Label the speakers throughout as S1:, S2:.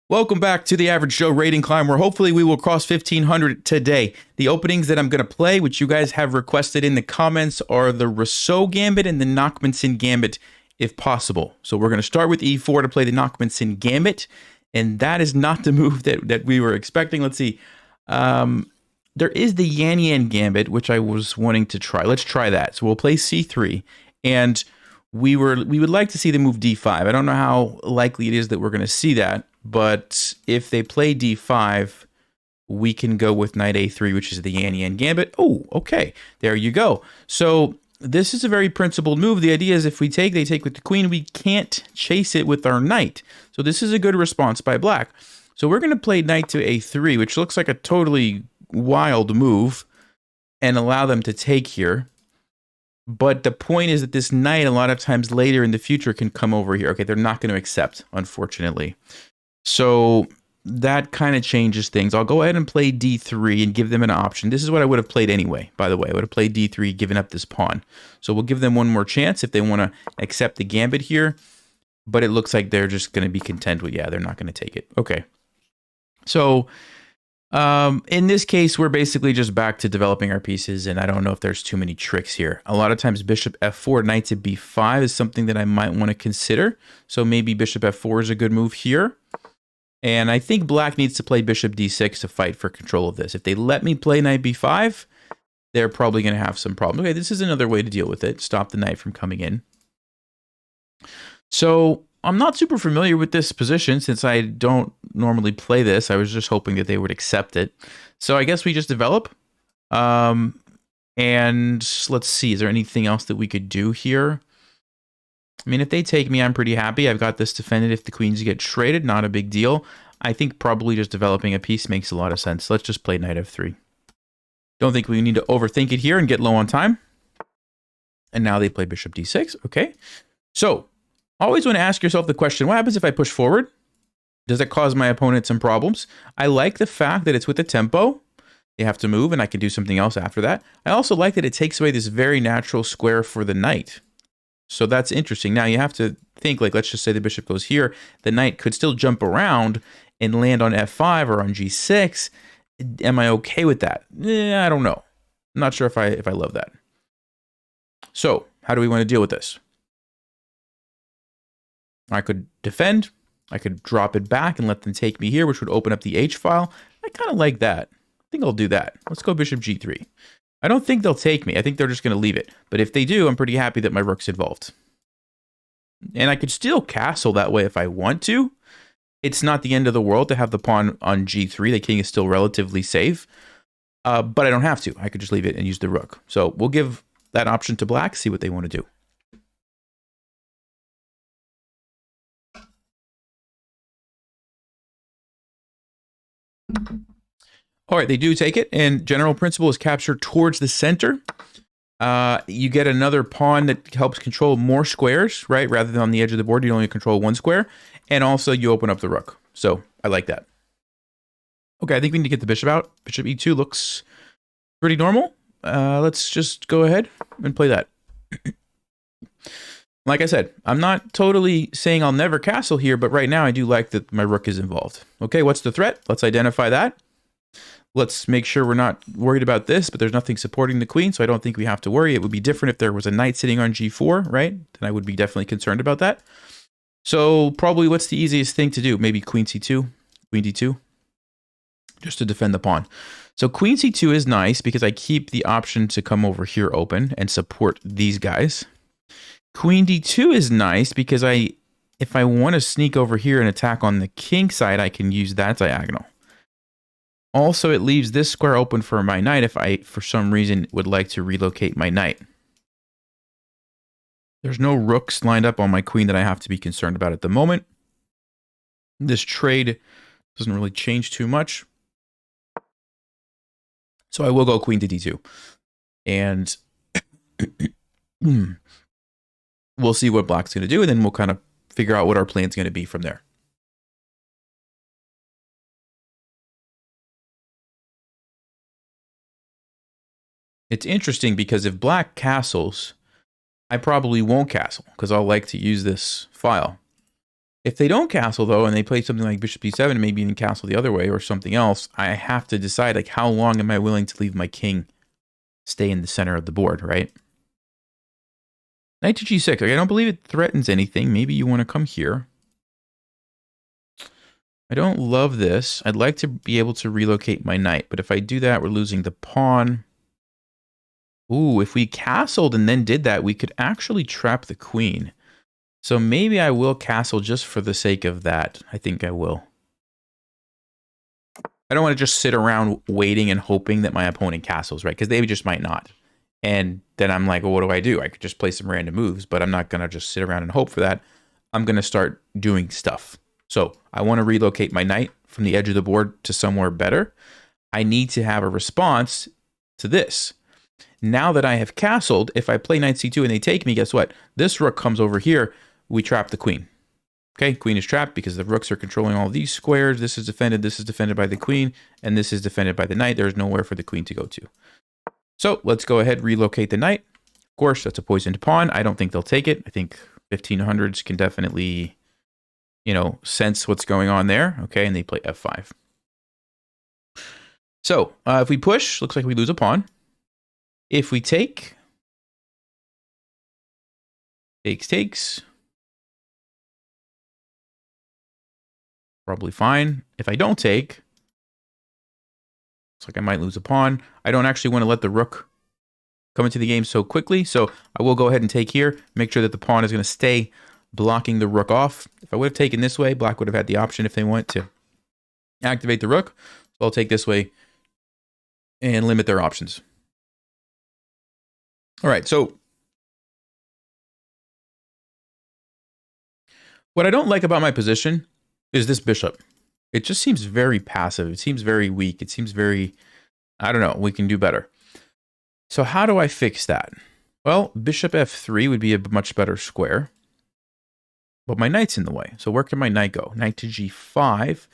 S1: Welcome back to the Average Joe Rating Climb, where hopefully we will cross 1,500 today. The openings that I'm going to play, which you guys have requested in the comments, are the Rousseau Gambit and the Nachmanson Gambit, if possible. So we're going to start with E4 to play the Nachmanson Gambit, and that is not the move that we were expecting. Let's see. There is the Yan Gambit, which I was wanting to try. Let's try that. So we'll play C3, and we would like to see the move D5. I don't know how likely it is that we're going to see that. But if they play D5, we can go with Knight A3, which is the Yan Gambit. Oh, okay. There you go. So this is a very principled move. The idea is if we take, they take with the queen. We can't chase it with our knight. So this is a good response by black. So we're going to play knight to A3, which looks like a totally wild move, and allow them to take here. But the point is that this knight, a lot of times later in the future, can come over here. Okay, they're not going to accept, unfortunately. So that kind of changes things. I'll go ahead and play D3 and give them an option. This is what I would have played anyway, by the way. I would have played D3, given up this pawn. So we'll give them one more chance if they want to accept the gambit here. But it looks like they're just going to be content with, yeah, they're not going to take it. Okay. So in this case, we're basically just back to developing our pieces, and I don't know if there's too many tricks here. A lot of times bishop F4, knight to B5 is something that I might want to consider. So maybe bishop F4 is a good move here. And I think black needs to play bishop d6 to fight for control of this. If they let me play knight b5, they're probably going to have some problems. Okay, this is another way to deal with it. Stop the knight from coming in. So I'm not super familiar with this position since I don't normally play this. I was just hoping that they would accept it. So I guess we just develop. And let's see, is there anything else that we could do here? I mean, if they take me, I'm pretty happy. I've got this defended. If the queens get traded, not a big deal. I think probably just developing a piece makes a lot of sense. Let's just play knight f3. Don't think we need to overthink it here and get low on time. And now they play bishop d6. Okay. So, always want to ask yourself the question, what happens if I push forward? Does that cause my opponent some problems? I like the fact that it's with the tempo. They have to move, and I can do something else after that. I also like that it takes away this very natural square for the knight. So that's interesting. Now you have to think, like, let's just say the bishop goes here. The knight could still jump around and land on f5 or on g6. Am I okay with that? I don't know. I'm not sure if I love that. So how do we want to deal with this? I could defend. I could drop it back and let them take me here, which would open up the h file. I kind of like that. I think I'll do that. Let's go bishop g3. I don't think they'll take me. I think they're just going to leave it. But if they do, I'm pretty happy that my rook's involved. And I could still castle that way if I want to. It's not the end of the world to have the pawn on g3. The king is still relatively safe. But I don't have to. I could just leave it and use the rook. So we'll give that option to black, see what they want to do. All right, they do take it, and general principle is capture towards the center. You get another pawn that helps control more squares, right? Rather than on the edge of the board, you only control one square. And also, you open up the rook. So, I like that. Okay, I think we need to get the bishop out. Bishop e2 looks pretty normal. Let's just go ahead and play that. Like I said, I'm not totally saying I'll never castle here, but right now I do like that my rook is involved. Okay, what's the threat? Let's identify that. Let's make sure we're not worried about this, but there's nothing supporting the queen, so I don't think we have to worry. It would be different if there was a knight sitting on g4, right? Then I would be definitely concerned about that. So probably what's the easiest thing to do? Maybe queen c2, queen d2, just to defend the pawn. So queen c2 is nice because I keep the option to come over here open and support these guys. Queen d2 is nice because if I want to sneak over here and attack on the king side, I can use that diagonal. Also, it leaves this square open for my knight if I, for some reason, would like to relocate my knight. There's no rooks lined up on my queen that I have to be concerned about at the moment. This trade doesn't really change too much. So I will go queen to d2. And we'll see what black's going to do, and then we'll kind of figure out what our plan's going to be from there. It's interesting because if black castles, I probably won't castle because I'll like to use this file. If they don't castle, though, and they play something like bishop b7, maybe even castle the other way or something else, I have to decide, like, how long am I willing to leave my king stay in the center of the board, right? Knight to g6. Okay, I don't believe it threatens anything. Maybe you want to come here. I don't love this. I'd like to be able to relocate my knight, but if I do that, we're losing the pawn. Ooh, if we castled and then did that, we could actually trap the queen. So maybe I will castle just for the sake of that. I think I will. I don't want to just sit around waiting and hoping that my opponent castles, right? Because they just might not. And then I'm like, well, what do? I could just play some random moves, but I'm not going to just sit around and hope for that. I'm going to start doing stuff. So I want to relocate my knight from the edge of the board to somewhere better. I need to have a response to this. Now that I have castled, if I play knight c2 and they take me, guess what? This rook comes over here. We trap the queen. Okay, queen is trapped because the rooks are controlling all these squares. This is defended by the queen, and this is defended by the knight. There's nowhere for the queen to go to. So let's go ahead, relocate the knight. Of course, that's a poisoned pawn. I don't think they'll take it. I think 1500s can definitely, you know, sense what's going on there. Okay, and they play f5. So if we push, looks like we lose a pawn. If we take, takes, probably fine. If I don't take, looks like I might lose a pawn. I don't actually want to let the rook come into the game so quickly, so I will go ahead and take here, make sure that the pawn is going to stay blocking the rook off. If I would have taken this way, black would have had the option if they want to activate the rook. So I'll take this way and limit their options. All right, so what I don't like about my position is this bishop. It just seems very passive. It seems very weak. It seems very, I don't know, we can do better. So how do I fix that? Well, bishop f3 would be a much better square. But my knight's in the way. So where can my knight go? Knight to g5.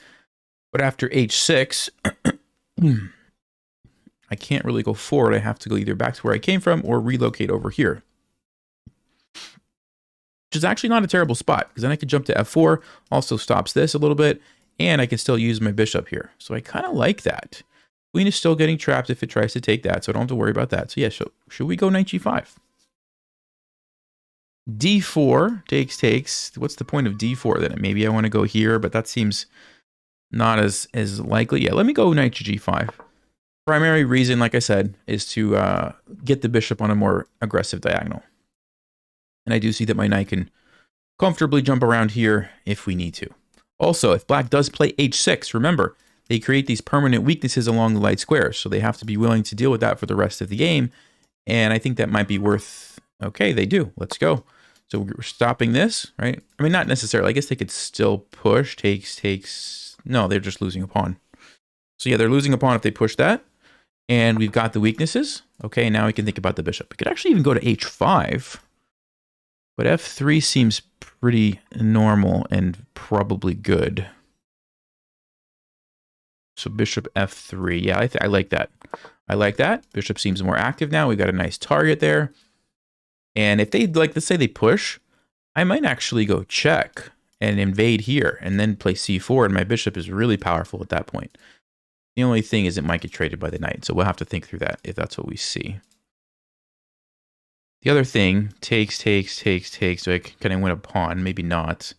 S1: But after h6, I can't really go forward. I have to go either back to where I came from or relocate over here. Which is actually not a terrible spot, because then I could jump to f4, also stops this a little bit, and I can still use my bishop here. So I kind of like that. Queen is still getting trapped if it tries to take that, so I don't have to worry about that. So yeah, should we go knight g5? d4 takes. What's the point of d4 then? Maybe I want to go here, but that seems not as likely. Yeah, let me go knight to g5. Primary reason, like I said, is to get the bishop on a more aggressive diagonal. And I do see that my knight can comfortably jump around here if we need to. Also, if black does play h6, remember, they create these permanent weaknesses along the light squares, so they have to be willing to deal with that for the rest of the game. And I think that might be worth... Okay, they do. Let's go. So we're stopping this, right? I mean, not necessarily. I guess they could still push. Takes. No, they're just losing a pawn. So yeah, they're losing a pawn if they push that. And we've got the weaknesses. Okay, now we can think about the bishop. We could actually even go to h5. But f3 seems pretty normal and probably good. So bishop f3. Yeah, I like that. I like that. Bishop seems more active now. We've got a nice target there. And if they, like, let's say they push, I might actually go check and invade here and then play c4. And my bishop is really powerful at that point. The only thing is it might get traded by the knight. So we'll have to think through that if that's what we see. The other thing, takes. So can I win a pawn? Maybe not.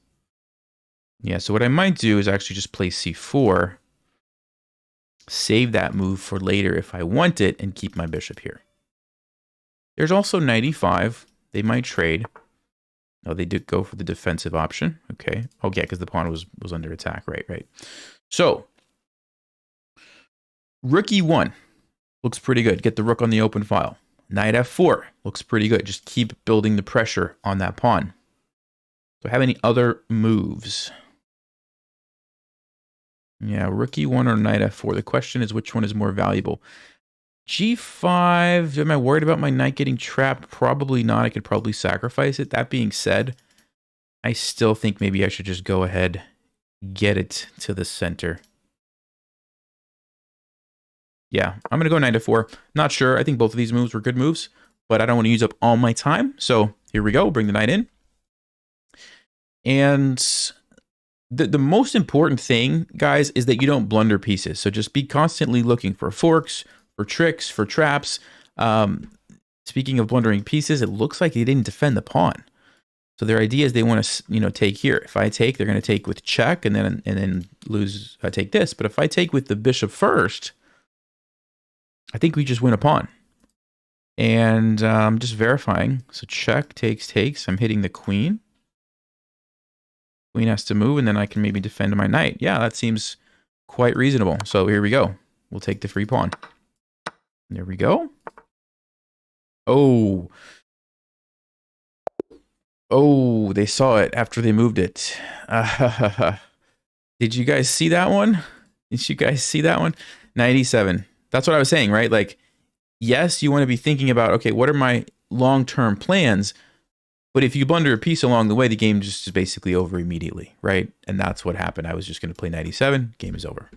S1: Yeah, so what I might do is actually just play c4. Save that move for later if I want it and keep my bishop here. There's also knight e5. They might trade. No, they did go for the defensive option. Okay. Oh, yeah, because the pawn was under attack. Right. So, rook e1 looks pretty good. Get the rook on the open file. Knight f4 looks pretty good. Just keep building the pressure on that pawn. Do I have any other moves? Yeah, rook e1 or knight f4. The question is which one is more valuable. g5, am I worried about my knight getting trapped? Probably not. I could probably sacrifice it. That being said, I still think maybe I should just go ahead, get it to the center. Yeah, I'm going to go knight f4. Not sure. I think both of these moves were good moves, but I don't want to use up all my time. So here we go. Bring the knight in. And the most important thing, guys, is that you don't blunder pieces. So just be constantly looking for forks, for tricks, for traps. Speaking of blundering pieces, it looks like they didn't defend the pawn. So their idea is they want to, take here. If I take, they're going to take with check and then lose. Take this. But if I take with the bishop first, I think we just win a pawn. And I'm just verifying. So check, takes. I'm hitting the queen. Queen has to move, and then I can maybe defend my knight. Yeah, that seems quite reasonable. So here we go. We'll take the free pawn. There we go. Oh. Oh, they saw it after they moved it. Did you guys see that one? Did you guys see that one? 97. That's what I was saying, right? Like, yes, you want to be thinking about, okay, what are my long-term plans? But if you blunder a piece along the way, the game just is basically over immediately, right? And that's what happened. I was just going to play 97. Game is over.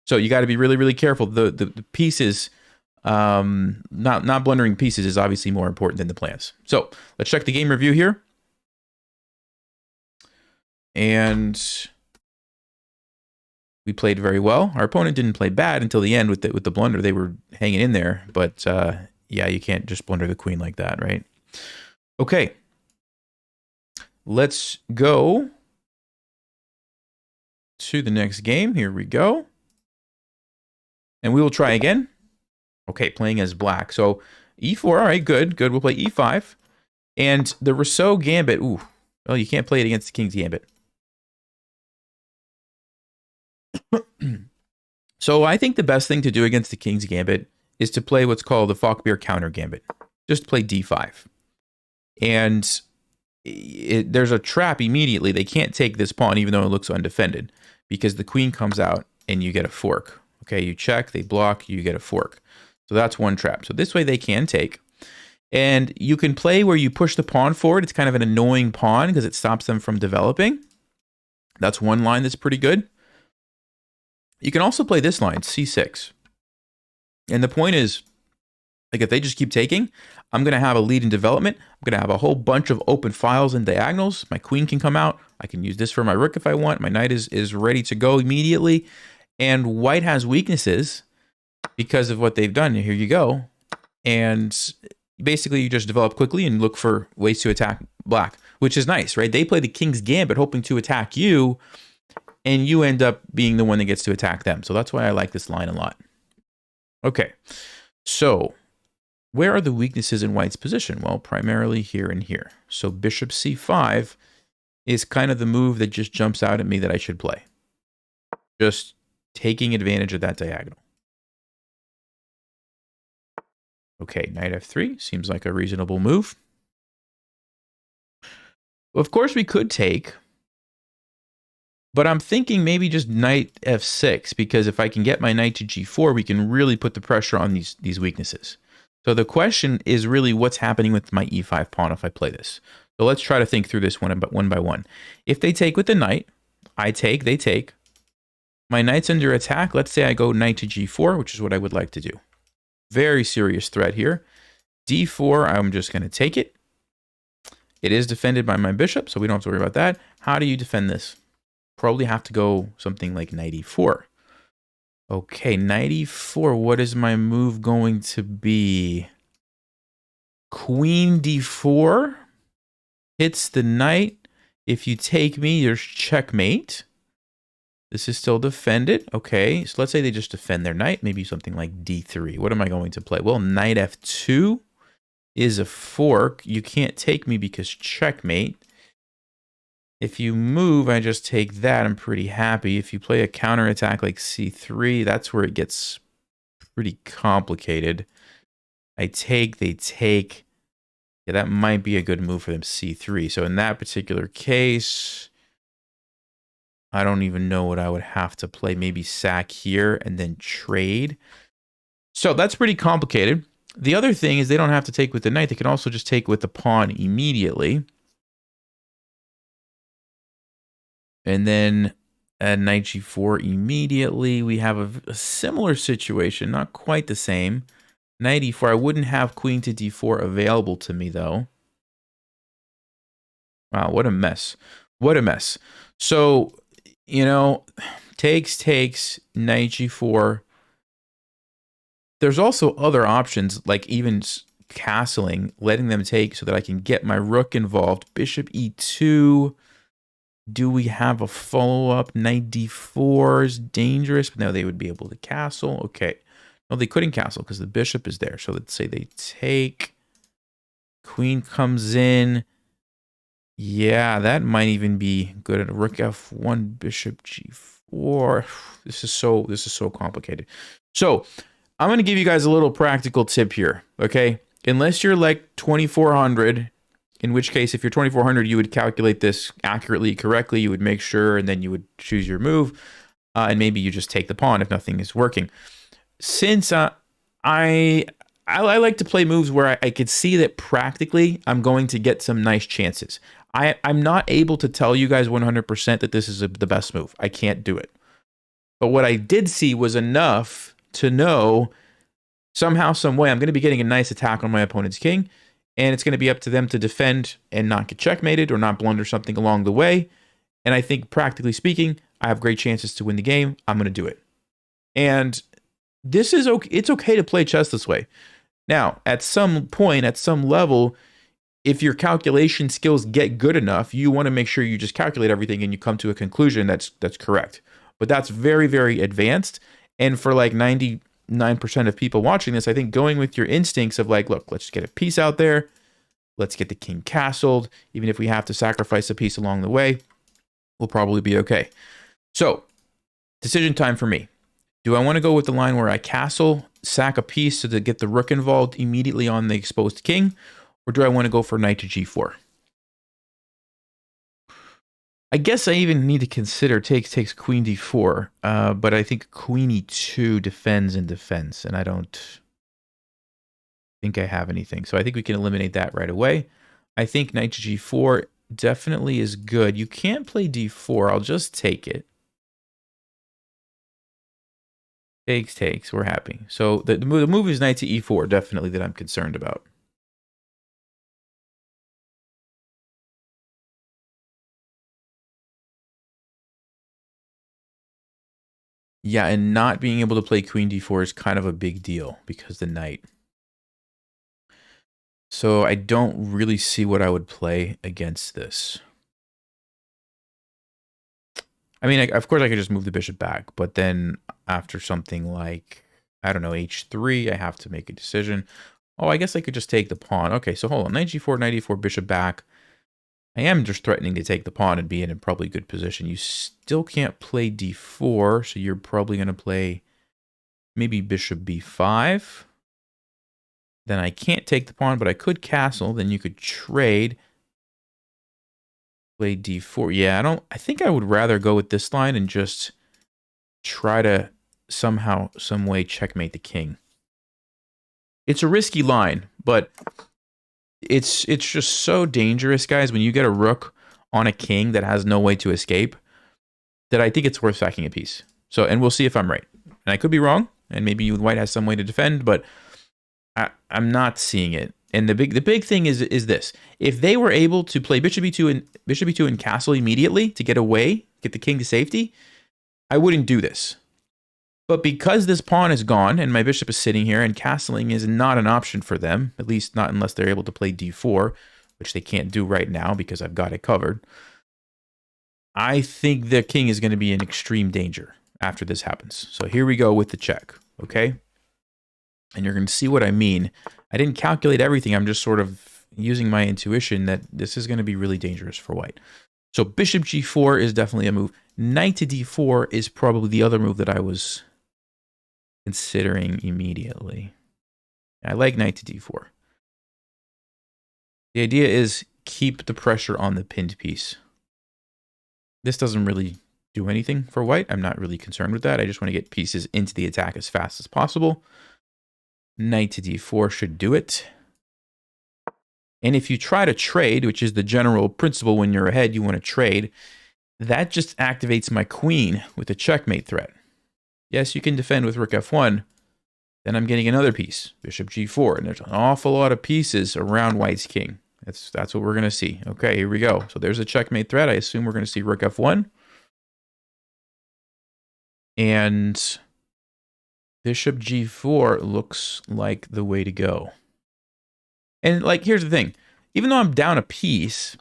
S1: So you got to be really, really careful. The pieces, not blundering pieces is obviously more important than the plans. So let's check the game review here. And we played very well. Our opponent didn't play bad until the end with the blunder. They were hanging in there. But yeah, you can't just blunder the queen like that, right? Okay. Let's go to the next game. Here we go. And we will try again. Okay, playing as black. So e4, all right, good. We'll play e5. And the Rousseau Gambit, ooh, well, you can't play it against the King's Gambit. So I think the best thing to do against the King's Gambit is to play what's called the Falkbeer Countergambit. Just play d5. And there's a trap immediately. They can't take this pawn even though it looks undefended because the queen comes out and you get a fork. Okay, you check, they block, you get a fork. So that's one trap. So this way they can take. And you can play where you push the pawn forward. It's kind of an annoying pawn because it stops them from developing. That's one line that's pretty good. You can also play this line, c6. And the point is, like if they just keep taking, I'm going to have a lead in development. I'm going to have a whole bunch of open files and diagonals. My queen can come out. I can use this for my rook if I want. My knight is ready to go immediately. And white has weaknesses because of what they've done. Here you go. And basically you just develop quickly and look for ways to attack black, which is nice, right? They play the King's Gambit hoping to attack you, and you end up being the one that gets to attack them. So that's why I like this line a lot. Okay, so where are the weaknesses in white's position? Well, primarily here and here. So bishop c5 is kind of the move that just jumps out at me that I should play. Just taking advantage of that diagonal. Okay, knight f3 seems like a reasonable move. Of course, we could take, but I'm thinking maybe just knight f6, because if I can get my knight to g4, we can really put the pressure on these weaknesses. So the question is really what's happening with my e5 pawn if I play this. So let's try to think through this one by one. If they take with the knight, I take, they take. My knight's under attack. Let's say I go knight to g4, which is what I would like to do. Very serious threat here. d4, I'm just going to take it. It is defended by my bishop, so we don't have to worry about that. How do you defend this? Probably have to go something like knight e4. Okay, knight e4, what is my move going to be? Queen d4 hits the knight. If you take me, there's checkmate. This is still defended. Okay, so let's say they just defend their knight, maybe something like d3. What am I going to play? Well, knight f2 is a fork. You can't take me because checkmate. If you move, I just take that. I'm pretty happy. If you play a counterattack like c3, that's where it gets pretty complicated. I take, they take. Yeah, that might be a good move for them, c3. So in that particular case, I don't even know what I would have to play. Maybe sack here and then trade. So that's pretty complicated. The other thing is they don't have to take with the knight. They can also just take with the pawn immediately. And then at knight g4 immediately, we have a similar situation, not quite the same. Knight e4, I wouldn't have queen to d4 available to me though. Wow, what a mess. What a mess. So You know, takes, knight g4. There's also other options, like even castling, letting them take so that I can get my rook involved. Bishop e2. Do we have a follow-up? Knight d4 is dangerous. But no, they would be able to castle. Okay. No, they couldn't castle because the bishop is there. So let's say they take. Queen comes in. Yeah, that might even be good. Rook f1, bishop g4. This is so complicated. So I'm going to give you guys a little practical tip here, okay? Unless you're like 2400, in which case if you're 2400, you would calculate this accurately, correctly. You would make sure, and then you would choose your move, and maybe you just take the pawn if nothing is working. Since I like to play moves where I could see that practically I'm going to get some nice chances. I'm not able to tell you guys 100% that this is the best move. I can't do it. But what I did see was enough to know somehow, some way, I'm going to be getting a nice attack on my opponent's king, and it's going to be up to them to defend and not get checkmated or not blunder something along the way. And I think, practically speaking, I have great chances to win the game. I'm going to do it. And this is okay. It's okay to play chess this way. Now, at some point, at some level, if your calculation skills get good enough, you want to make sure you just calculate everything and you come to a conclusion that's correct. But that's very, very advanced. And for like 99% of people watching this, I think going with your instincts of like, look, let's get a piece out there. Let's get the king castled. Even if we have to sacrifice a piece along the way, we'll probably be okay. So, decision time for me. Do I want to go with the line where I castle, sack a piece so to get the rook involved immediately on the exposed king? Or do I want to go for knight to g4? I guess I even need to consider takes queen d4, but I think queen e2 defends and defends, and I don't think I have anything. So I think we can eliminate that right away. I think knight to g4 definitely is good. You can't play d4. I'll just take it. Takes. We're happy. So the move is knight to e4, definitely, that I'm concerned about. Yeah, and not being able to play queen d4 is kind of a big deal because the knight. So I don't really see what I would play against this. I mean, of course I could just move the bishop back, but then after something like, I don't know, h3, I have to make a decision. Oh, I guess I could just take the pawn. Okay, so hold on, knight g4, knight e4, bishop back. I am just threatening to take the pawn and be in a probably good position. You still can't play d4, so you're probably going to play maybe bishop b5. Then I can't take the pawn, but I could castle. Then you could trade. Play d4. Yeah, I think I would rather go with this line and just try to somehow, some way checkmate the king. It's a risky line, but it's just so dangerous, guys, when you get a rook on a king that has no way to escape, that I think it's worth sacking a piece. So, and we'll see if I'm right. And I could be wrong, and maybe white has some way to defend, but I'm not seeing it. And the big thing is this: if they were able to play bishop e2 and castle immediately to get away, get the king to safety, I wouldn't do this. But because this pawn is gone and my bishop is sitting here and castling is not an option for them, at least not unless they're able to play d4, which they can't do right now because I've got it covered, I think the king is going to be in extreme danger after this happens. So here we go with the check, okay? And you're going to see what I mean. I didn't calculate everything. I'm just sort of using my intuition that this is going to be really dangerous for white. So bishop g4 is definitely a move. Knight to d4 is probably the other move that I was considering immediately. I like knight to d4. The idea is keep the pressure on the pinned piece. This doesn't really do anything for white. I'm not really concerned with that. I just want to get pieces into the attack as fast as possible. Knight to d4 should do it. And if you try to trade, which is the general principle when you're ahead, you want to trade, that just activates my queen with a checkmate threat. Yes, you can defend with rook f1. Then I'm getting another piece, bishop g4. And there's an awful lot of pieces around white's king. That's what we're going to see. Okay, here we go. So there's a checkmate threat. I assume we're going to see rook f1. And bishop g4 looks like the way to go. And like, here's the thing. Even though I'm down a piece,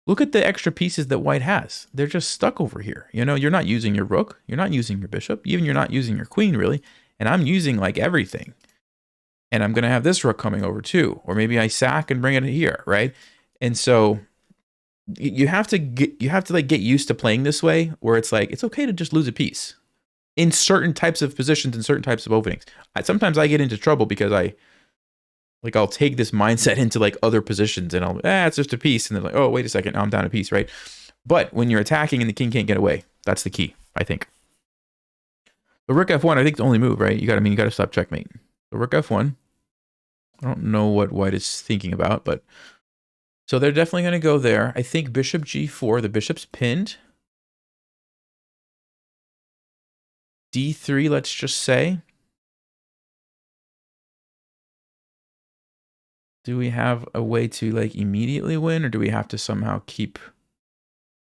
S1: look at the extra pieces that white has. They're just stuck over here. You know, you're not using your rook. You're not using your bishop. Even you're not using your queen, really. And I'm using like everything. And I'm going to have this rook coming over too. Or maybe I sack and bring it here, right? And so you have to get used to playing this way, where it's like, it's okay to just lose a piece in certain types of positions and certain types of openings. Sometimes I get into trouble because I'll take this mindset into like other positions and it's just a piece. And they're like, oh, wait a second, now I'm down a piece, right? But when you're attacking and the king can't get away, that's the key, I think. The rook f1, I think, the only move, right? You got to stop checkmate. The rook f1. I don't know what white is thinking about, but so they're definitely going to go there. I think bishop g4, the bishop's pinned. d3, let's just say. Do we have a way to like immediately win, or do we have to somehow keep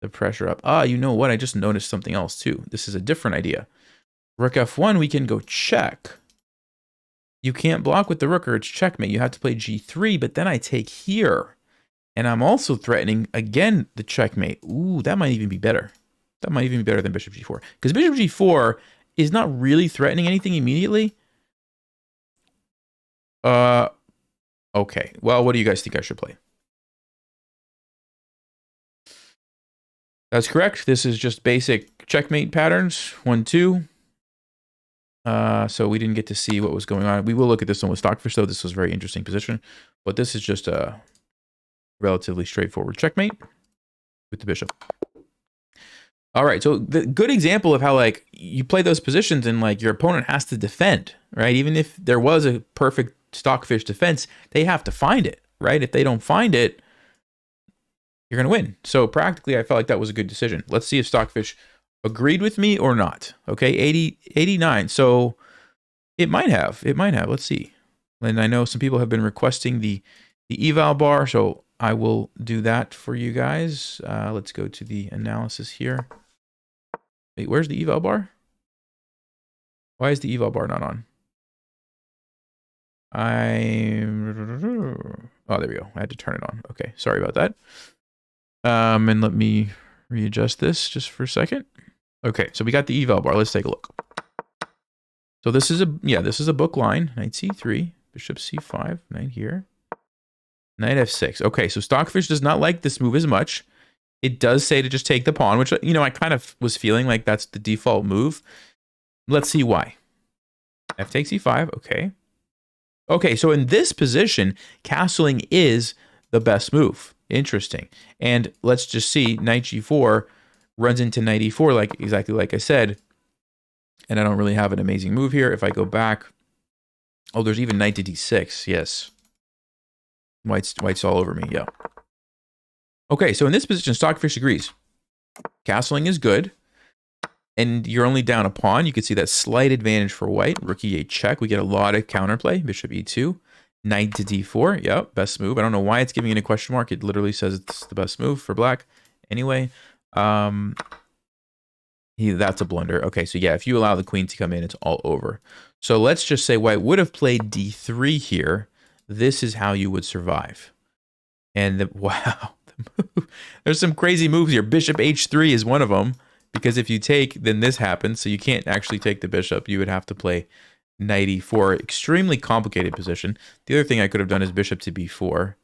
S1: the pressure up? Ah, you know what? I just noticed something else too. This is a different idea. Rook f1, we can go check. You can't block with the rook or it's checkmate. You have to play g3, but then I take here. And I'm also threatening, again, the checkmate. Ooh, that might even be better. That might even be better than bishop g4. Because bishop g4 is not really threatening anything immediately. Okay. Well, what do you guys think I should play? That's correct. This is just basic checkmate patterns. 1, 2. So we didn't get to see what was going on. We will look at this one with Stockfish, though. This was a very interesting position. But this is just a relatively straightforward checkmate with the bishop. All right, so the good example of how like you play those positions and like your opponent has to defend, right? Even if there was a perfect Stockfish defense, they have to find it, right? If they don't find it, you're going to win. So practically, I felt like that was a good decision. Let's see if Stockfish agreed with me or not. Okay, 89. So it might have. Let's see. And I know some people have been requesting the eval bar, so I will do that for you guys. Let's go to the analysis here. Wait, where's the eval bar? Why is the eval bar not on? Oh, there we go. I had to turn it on. Okay, sorry about that. And let me readjust this just for a second. Okay, so we got the eval bar. Let's take a look. So this is a book line. Knight c3, bishop c5, knight here. Knight f6. Okay, so Stockfish does not like this move as much. It does say to just take the pawn, which, you know, I kind of was feeling like that's the default move. Let's see why. F takes e5. Okay. Okay, so in this position, castling is the best move. Interesting. And let's just see, knight g4 runs into knight e4, like exactly like I said. And I don't really have an amazing move here. If I go back, oh, there's even knight to d6. Yes. White's all over me. Yeah. Okay, so in this position, Stockfish agrees. Castling is good. And you're only down a pawn. You can see that slight advantage for white. Rook e8 check. We get a lot of counterplay. Bishop e2. Knight to d4. Yep, best move. I don't know why it's giving it a question mark. It literally says it's the best move for black. Anyway, that's a blunder. Okay, so yeah, if you allow the queen to come in, it's all over. So let's just say white would have played d3 here. This is how you would survive. And wow, there's some crazy moves here. Bishop h3 is one of them. Because if you take, then this happens. So you can't actually take the bishop. You would have to play knight e4. Extremely complicated position. The other thing I could have done is bishop to b4.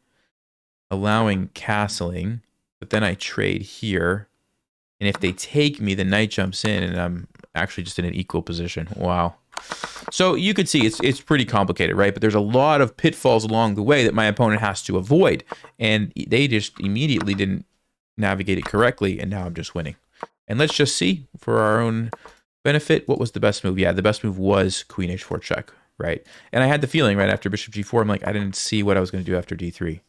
S1: Allowing castling. But then I trade here. And if they take me, the knight jumps in. And I'm actually just in an equal position. Wow. So you could see it's pretty complicated, right? But there's a lot of pitfalls along the way that my opponent has to avoid. And they just immediately didn't navigate it correctly. And now I'm just winning. And let's just see, for our own benefit, what was the best move? Yeah, the best move was queen h4 check, right? And I had the feeling right after bishop g4, I'm like, I didn't see what I was going to do after d3.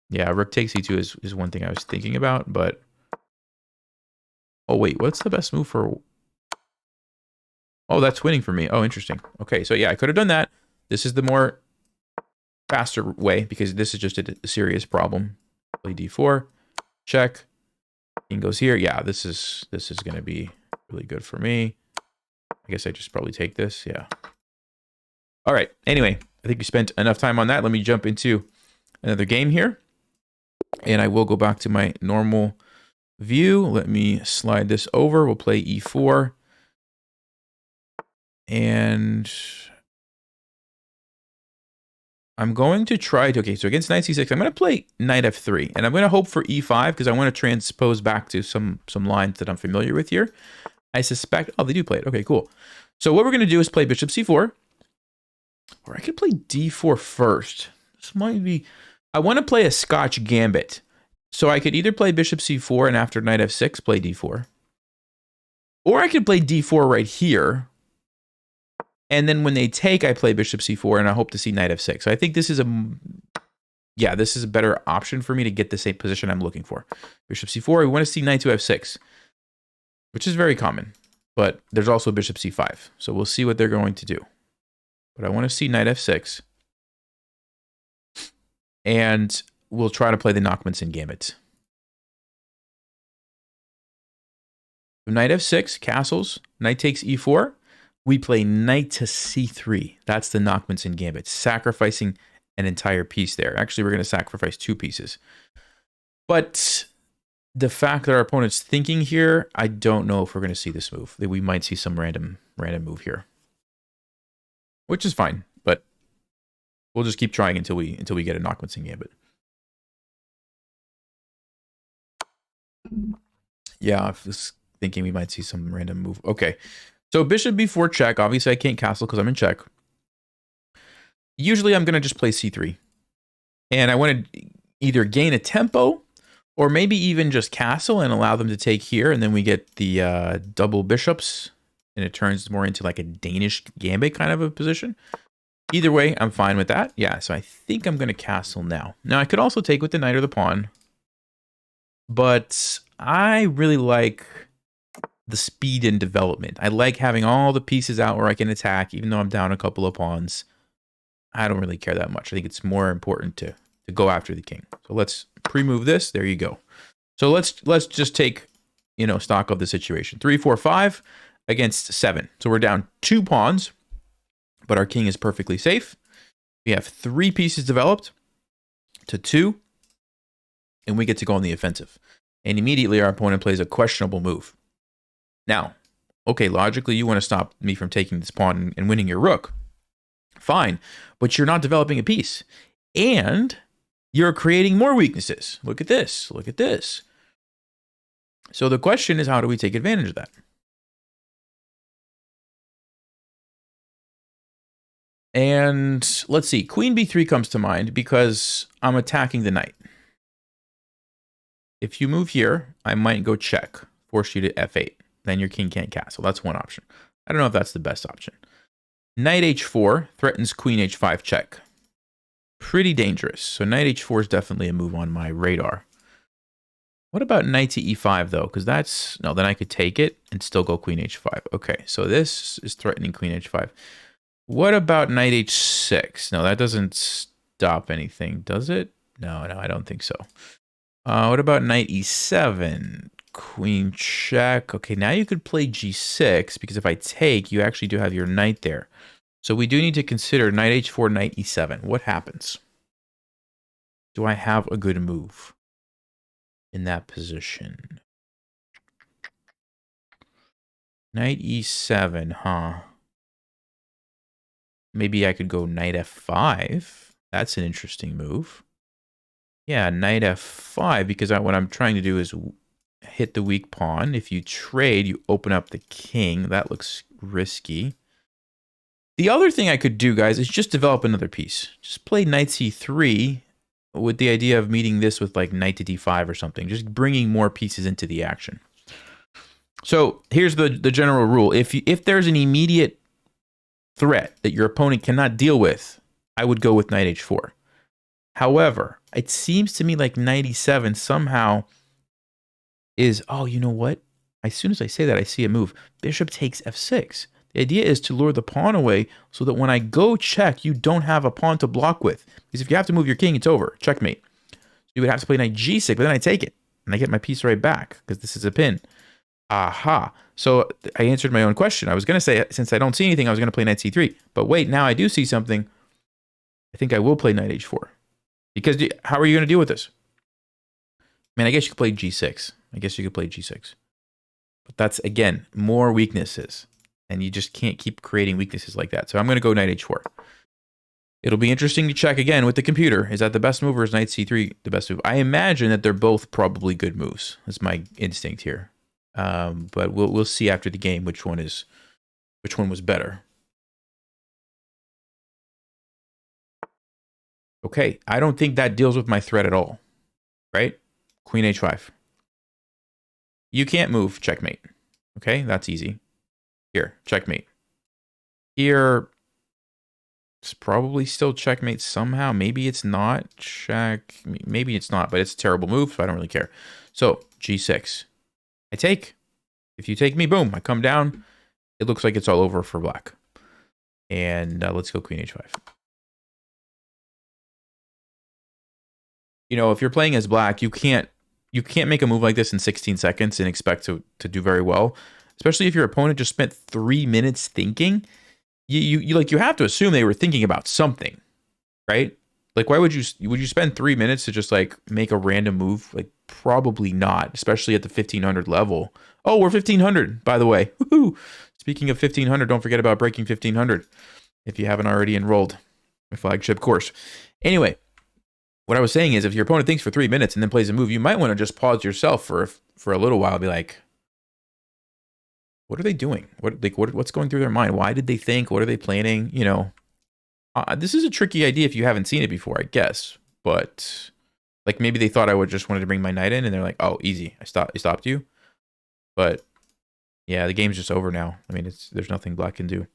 S1: Yeah, rook takes e2 is one thing I was thinking about, but... Oh, wait, what's the best move for... Oh, that's winning for me. Oh, interesting. Okay, so yeah, I could have done that. This is the more faster way, because this is just a serious problem. Play d4, check. King goes here. Yeah, this is going to be really good for me. I guess I just probably take this. Yeah. All right. Anyway, I think we spent enough time on that. Let me jump into another game here. And I will go back to my normal view. Let me slide this over. We'll play e4. And I'm going to try to, okay, so against knight c6, I'm going to play knight f3. And I'm going to hope for e5 because I want to transpose back to some lines that I'm familiar with here. I suspect, oh, they do play it. Okay, cool. So what we're going to do is play bishop c4. Or I could play d4 first. This might be, I want to play a Scotch Gambit. So I could either play bishop c4 and after knight f6, play d4. Or I could play d4 right here. And then when they take, I play bishop c4 and I hope to see knight f6. So I think this is this is a better option for me to get the same position I'm looking for. Bishop c4, we want to see knight to f6, which is very common. But there's also bishop c5. So we'll see what they're going to do. But I want to see knight f6. And we'll try to play the Nachmanson Gambit. Knight f6, castles. Knight takes e4. We play knight to c3. That's the Nachmanson Gambit, sacrificing an entire piece there. Actually, we're going to sacrifice 2 pieces. But the fact that our opponent's thinking here, I don't know if we're going to see this move. We might see some random move here, which is fine. But we'll just keep trying until we get a Nachmanson Gambit. Yeah, I was thinking we might see some random move. Okay. So bishop b4 check. Obviously, I can't castle because I'm in check. Usually, I'm going to just play c3. And I want to either gain a tempo or maybe even just castle and allow them to take here. And then we get the double bishops. And it turns more into like a Danish gambit kind of a position. Either way, I'm fine with that. Yeah, so I think I'm going to castle now. Now, I could also take with the knight or the pawn. But I really like the speed and development. I like having all the pieces out where I can attack, even though I'm down a couple of pawns. I don't really care that much. I think it's more important to go after the king. So let's pre-move this. There you go. So let's just take, stock of the situation. 3, 4, 5 against 7. So we're down 2 pawns, but our king is perfectly safe. We have 3 pieces developed to 2, and we get to go on the offensive. And immediately our opponent plays a questionable move. Now, okay, logically, you want to stop me from taking this pawn and winning your rook. Fine, but you're not developing a piece. And you're creating more weaknesses. Look at this. Look at this. So the question is, how do we take advantage of that? And let's see. Queen b3 comes to mind because I'm attacking the knight. If you move here, I might go check, force you to f8. Then your king can't castle. That's one option. I don't know if that's the best option. Knight h4 threatens queen h5 check. Pretty dangerous. So knight h4 is definitely a move on my radar. What about knight to e5 though? Because that's, no, then I could take it and still go queen h5. Okay, so this is threatening queen h5. What about knight h6? No, that doesn't stop anything, does it? No, I don't think so. What about knight e7? Queen check. Okay, now you could play g6 because if I take, you actually do have your knight there. So we do need to consider knight h4, knight e7. What happens? Do I have a good move in that position? Knight e7, huh? Maybe I could go knight f5. That's an interesting move. Yeah, knight f5, because what I'm trying to do is hit the weak pawn. If you trade, you open up the king. That looks risky. The other thing I could do, guys, is just develop another piece. Just play knight c3 with the idea of meeting this with like knight to d5 or something. Just bringing more pieces into the action. So here's the general rule. If there's an immediate threat that your opponent cannot deal with, I would go with knight h4. However, it seems to me like knight e7 somehow is, oh, you know what? As soon as I say that, I see a move. Bishop takes f6. The idea is to lure the pawn away so that when I go check, you don't have a pawn to block with. Because if you have to move your king, it's over. Checkmate. So you would have to play knight g6, but then I take it. And I get my piece right back because this is a pin. Aha. So I answered my own question. I was going to say, since I don't see anything, I was going to play knight c3. But wait, now I do see something. I think I will play knight h4. Because how are you going to deal with this? I mean, I guess you could play g6. I guess you could play g6. But that's, again, more weaknesses. And you just can't keep creating weaknesses like that. So I'm going to go knight h4. It'll be interesting to check again with the computer. Is that the best move or is knight c3 the best move? I imagine that they're both probably good moves. That's my instinct here. But we'll see after the game which one was better. Okay, I don't think that deals with my threat at all. Right? Queen h5. You can't move, checkmate. Okay, that's easy. Here, checkmate. Here, it's probably still checkmate somehow. Maybe it's not. Check. Maybe it's not, but it's a terrible move, so I don't really care. So, g6. I take. If you take me, boom, I come down. It looks like it's all over for black. And let's go queen h5. You know, if you're playing as black, you can't make a move like this in 16 seconds and expect to do very well. Especially if your opponent just spent 3 minutes thinking. You have to assume they were thinking about something, right? Like, why would you spend 3 minutes to just like make a random move? Like, probably not, especially at the 1500 level. Oh, we're 1500, by the way. Woohoo! Speaking of 1500, don't forget about breaking 1500 if you haven't already enrolled my flagship course. Anyway, what I was saying is, if your opponent thinks for 3 minutes and then plays a move, you might want to just pause yourself for a little while and be like, what are they doing? What's going through their mind? Why did they think? What are they planning? You know, this is a tricky idea if you haven't seen it before, I guess. But like, maybe they thought I would just wanted to bring my knight in, and they're like, "Oh, easy, I stopped you." But yeah, the game's just over now. I mean, there's nothing black can do.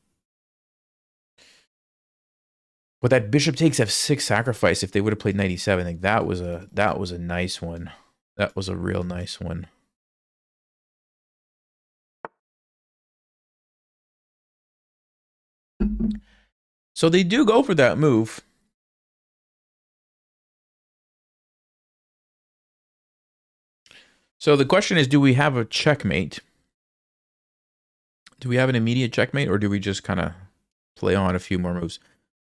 S1: But that bishop takes f6 sacrifice. If they would have played knight e7, like that was a nice one. That was a real nice one. So they do go for that move. So the question is, do we have a checkmate? Do we have an immediate checkmate, or do we just kind of play on a few more moves?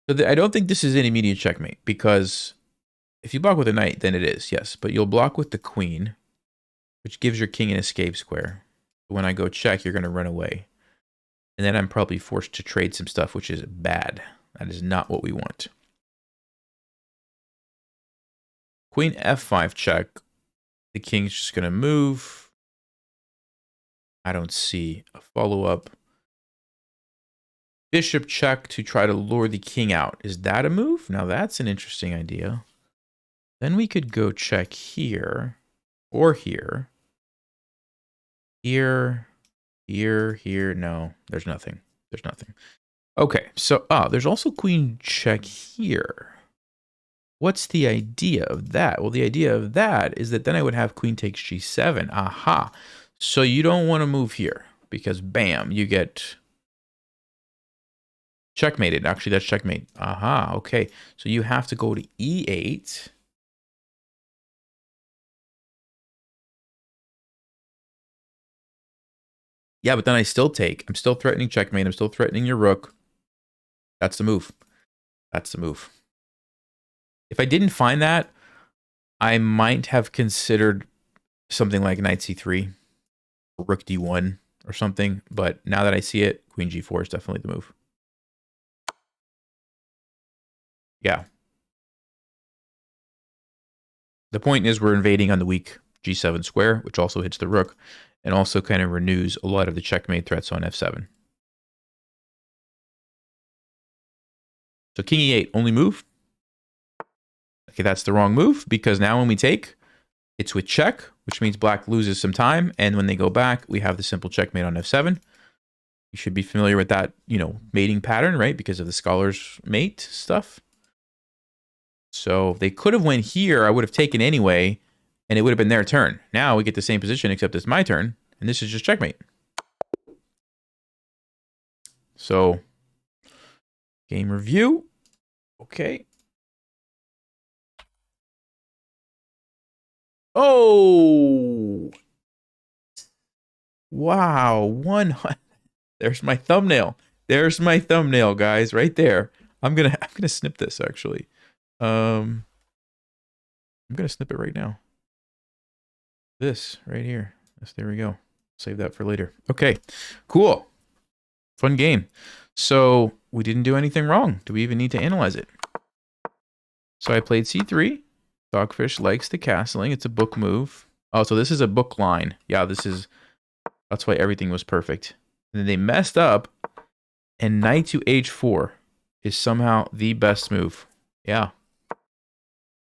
S1: So I don't think this is an immediate checkmate, because if you block with a knight, then it is, yes. But you'll block with the queen, which gives your king an escape square. When I go check, you're going to run away. And then I'm probably forced to trade some stuff, which is bad. That is not what we want. Queen f5 check. The king's just going to move. I don't see a follow-up. Bishop check to try to lure the king out. Is that a move? Now that's an interesting idea. Then we could go check here or here. Here, here. No, there's nothing. There's nothing. Okay, so there's also queen check here. What's the idea of that? Well, the idea of that is that then I would have queen takes g7. Aha. So you don't want to move here because bam, you get checkmated. Actually, that's checkmate. Aha, okay. So you have to go to e8. Yeah, but then I still take. I'm still threatening checkmate. I'm still threatening your rook. That's the move. That's the move. If I didn't find that, I might have considered something like knight c3, rook d1 or something. But now that I see it, queen g4 is definitely the move. Yeah. The point is we're invading on the weak g7 square, which also hits the rook, and also kind of renews a lot of the checkmate threats on f7. So king e8, only move. Okay, that's the wrong move, because now when we take, it's with check, which means black loses some time, and when they go back, we have the simple checkmate on f7. You should be familiar with that, you know, mating pattern, right? Because of the scholar's mate stuff. So they could have went here. I would have taken anyway, and it would have been their turn. Now we get the same position, except it's my turn, and this is just checkmate. So, game review. Okay. Oh! Wow, one. There's my thumbnail. There's my thumbnail, guys, right there. I'm gonna snip this actually. I'm gonna snip it right now. This right here. Yes, there we go. Save that for later. Okay, cool. Fun game. So we didn't do anything wrong. Do we even need to analyze it? So I played c3. Dogfish likes the castling. It's a book move. Oh, so this is a book line. Yeah, that's why everything was perfect. And then they messed up, and knight to h4 is somehow the best move. Yeah.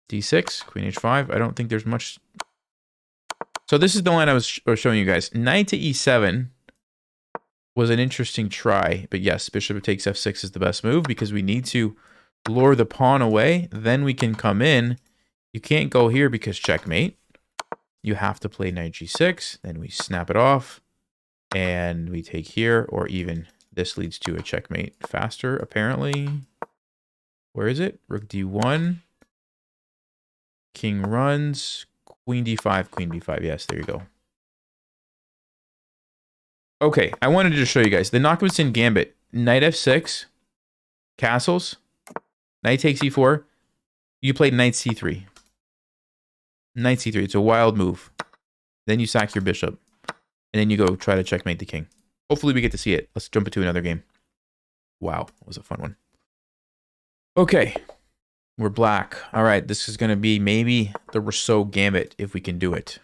S1: d6, queen h5. I don't think there's much. So this is the line I was showing you guys. Knight to e7 was an interesting try. But yes, bishop takes f6 is the best move because we need to lure the pawn away. Then we can come in. You can't go here because checkmate. You have to play knight g6. Then we snap it off. And we take here, or even this leads to a checkmate faster, apparently. Where is it? Rook d1. King runs. Queen d5, queen b5. Yes, there you go. Okay, I wanted to just show you guys. The Nachmanson Gambit. Knight f6. Castles. Knight takes e4. You play knight c3. Knight c3. It's a wild move. Then you sack your bishop. And then you go try to checkmate the king. Hopefully we get to see it. Let's jump into another game. Wow, that was a fun one. Okay, we're black. All right, this is going to be maybe the Rousseau Gambit if we can do it.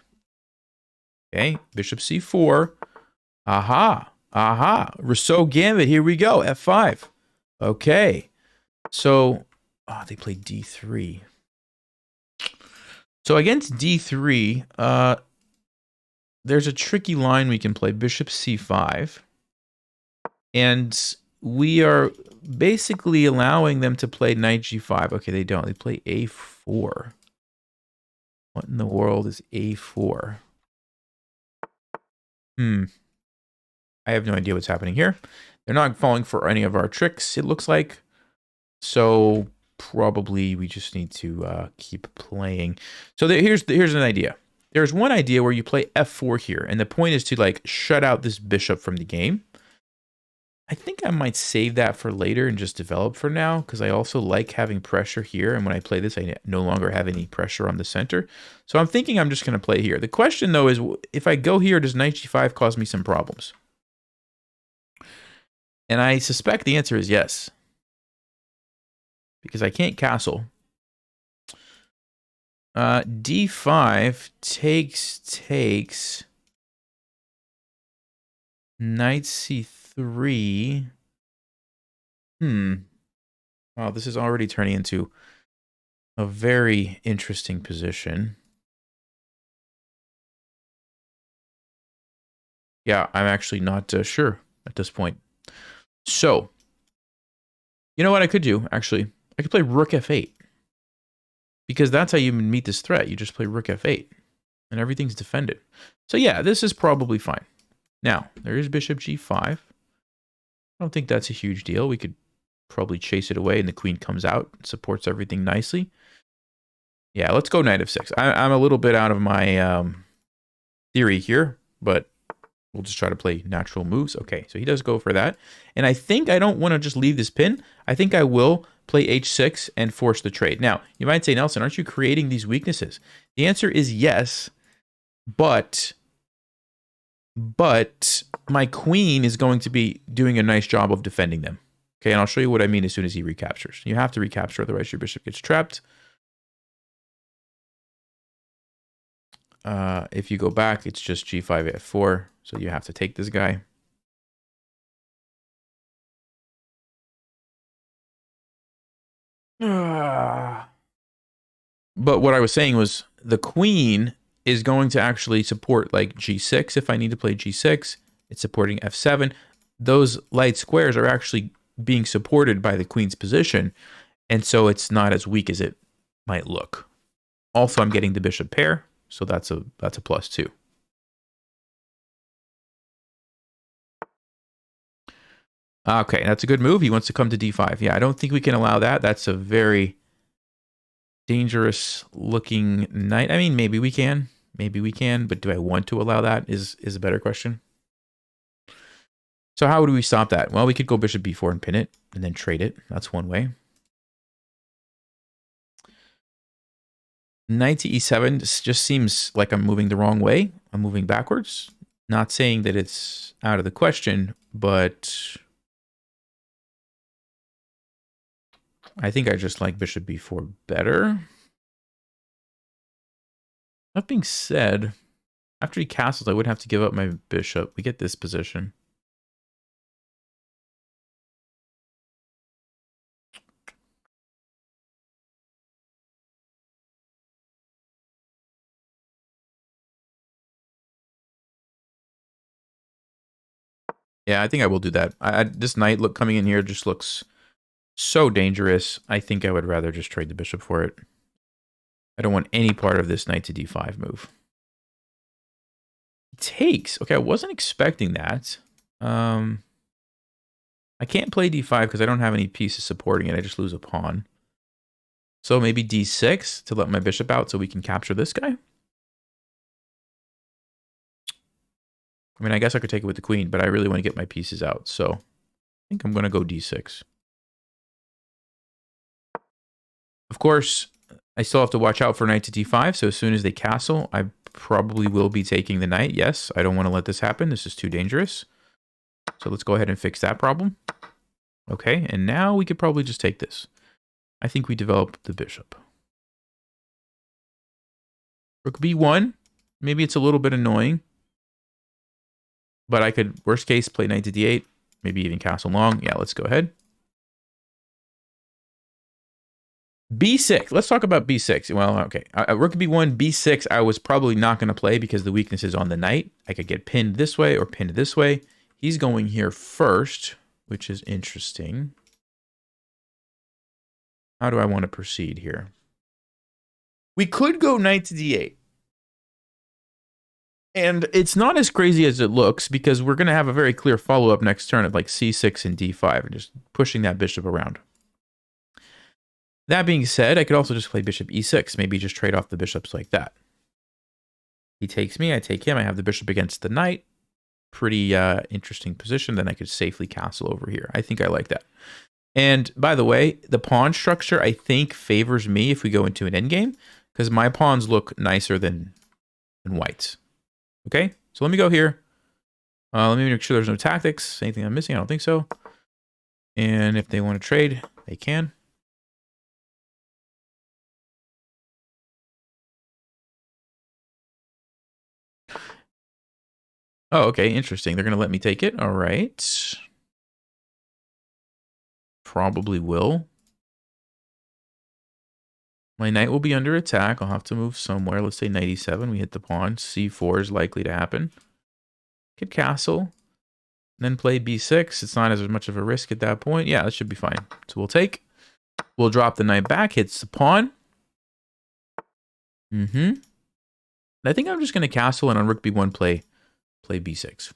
S1: Okay, bishop c4. Aha, aha. Rousseau Gambit, here we go, f5. Okay, so they played d3. So against d3, there's a tricky line we can play, bishop c5. And we are basically allowing them to play knight g5. Okay, they don't. They play a4. What in the world is a4? I have no idea what's happening here. They're not falling for any of our tricks, it looks like. So probably we just need to keep playing. So here's an idea. There's one idea where you play f4 here, and the point is to like shut out this bishop from the game. I think I might save that for later and just develop for now, because I also like having pressure here, and when I play this, I no longer have any pressure on the center. So I'm thinking I'm just going to play here. The question, though, is if I go here, does knight g5 cause me some problems? And I suspect the answer is yes, because I can't castle. D5 takes knight c3. Wow, this is already turning into a very interesting position. Yeah, I'm actually not sure at this point. So, you know what I could do, actually? I could play rook f8. Because that's how you meet this threat. You just play rook f8. And everything's defended. So yeah, this is probably fine. Now, there is bishop g5. I don't think that's a huge deal. We could probably chase it away and the queen comes out. Supports everything nicely. Yeah, let's go knight f6. I'm a little bit out of my theory here, but we'll just try to play natural moves. Okay, so he does go for that. And I think I don't want to just leave this pin. I think I will play h6 and force the trade. Now, you might say, Nelson, aren't you creating these weaknesses? The answer is yes, but my queen is going to be doing a nice job of defending them. Okay, and I'll show you what I mean as soon as he recaptures. You have to recapture, otherwise your bishop gets trapped. If you go back, it's just g5 f4, so you have to take this guy. But what I was saying was the queen is going to actually support like g6 if I need to play g6. It's supporting f7. Those light squares are actually being supported by the queen's position, and so it's not as weak as it might look. Also, I'm getting the bishop pair, so that's a plus too. Okay, that's a good move. He wants to come to d5. Yeah, I don't think we can allow that. That's a very dangerous looking knight. I mean, maybe we can. Maybe we can, but do I want to allow that is a better question. So how would we stop that? Well, we could go bishop b4 and pin it, and then trade it. That's one way. Knight to e7 just seems like I'm moving the wrong way. I'm moving backwards. Not saying that it's out of the question, but I think I just like bishop b4 better. That being said, after he castles, I would have to give up my bishop. We get this position. Yeah, I think I will do that. This knight coming in here just looks so dangerous. I think I would rather just trade the bishop for it. I don't want any part of this knight to d5 move. It takes. Okay, I wasn't expecting that. I can't play d5 because I don't have any pieces supporting it. I just lose a pawn. So maybe d6 to let my bishop out so we can capture this guy. I mean, I guess I could take it with the queen, but I really want to get my pieces out. So I think I'm going to go d6. Of course, I still have to watch out for knight to d5. So as soon as they castle, I probably will be taking the knight. Yes, I don't want to let this happen. This is too dangerous. So let's go ahead and fix that problem. Okay, and now we could probably just take this. I think we develop the bishop. Rook b1. Maybe it's a little bit annoying. But I could, worst case, play knight to d8. Maybe even castle long. Yeah, let's go ahead. b6. Let's talk about b6. Well, okay. Rook b1, b6, I was probably not going to play because the weakness is on the knight. I could get pinned this way or pinned this way. He's going here first, which is interesting. How do I want to proceed here? We could go knight to d8. And it's not as crazy as it looks because we're going to have a very clear follow-up next turn of like c6 and d5 and just pushing that bishop around. That being said, I could also just play bishop e6, maybe just trade off the bishops like that. He takes me, I take him, I have the bishop against the knight. Pretty interesting position. Then I could safely castle over here. I think I like that. And by the way, the pawn structure, I think, favors me if we go into an endgame because my pawns look nicer than white's. Okay, so let me go here. Let me make sure there's no tactics. Anything I'm missing? I don't think so. And if they want to trade, they can. Oh, okay, interesting. They're going to let me take it. All right. Probably will. My knight will be under attack. I'll have to move somewhere. Let's say knight e7. We hit the pawn. c4 is likely to happen. Could castle. Then play b6. It's not as much of a risk at that point. Yeah, that should be fine. So we'll take. We'll drop the knight back. Hits the pawn. I think I'm just going to castle and on rook b1 play b6.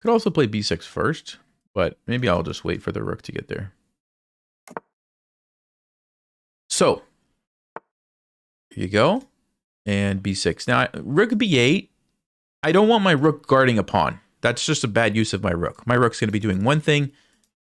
S1: Could also play b6 first, but maybe I'll just wait for the rook to get there. So, here you go. And b6. Now, rook b8, I don't want my rook guarding a pawn. That's just a bad use of my rook. My rook's going to be doing one thing.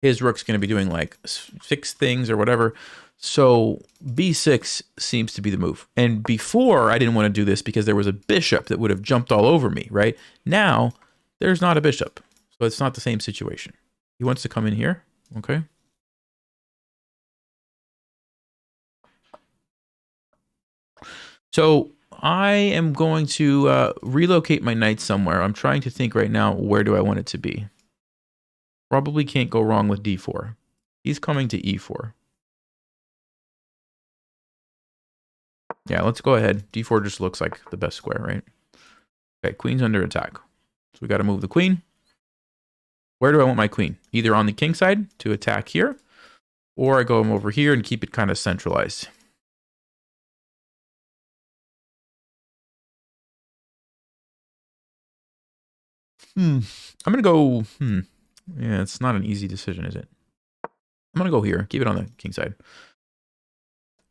S1: His rook's going to be doing like 6 things or whatever. So b6 seems to be the move. And before, I didn't want to do this because there was a bishop that would have jumped all over me, right? Now, there's not a bishop. So it's not the same situation. He wants to come in here. Okay. So I am going to relocate my knight somewhere. I'm trying to think right now, where do I want it to be? Probably can't go wrong with d4. He's coming to e4. Yeah, let's go ahead. d4 just looks like the best square, right? Okay, queen's under attack. So we got to move the queen. Where do I want my queen? Either on the king side to attack here, or I go over here and keep it kind of centralized. I'm going to go, yeah, it's not an easy decision, is it? I'm going to go here, keep it on the king side.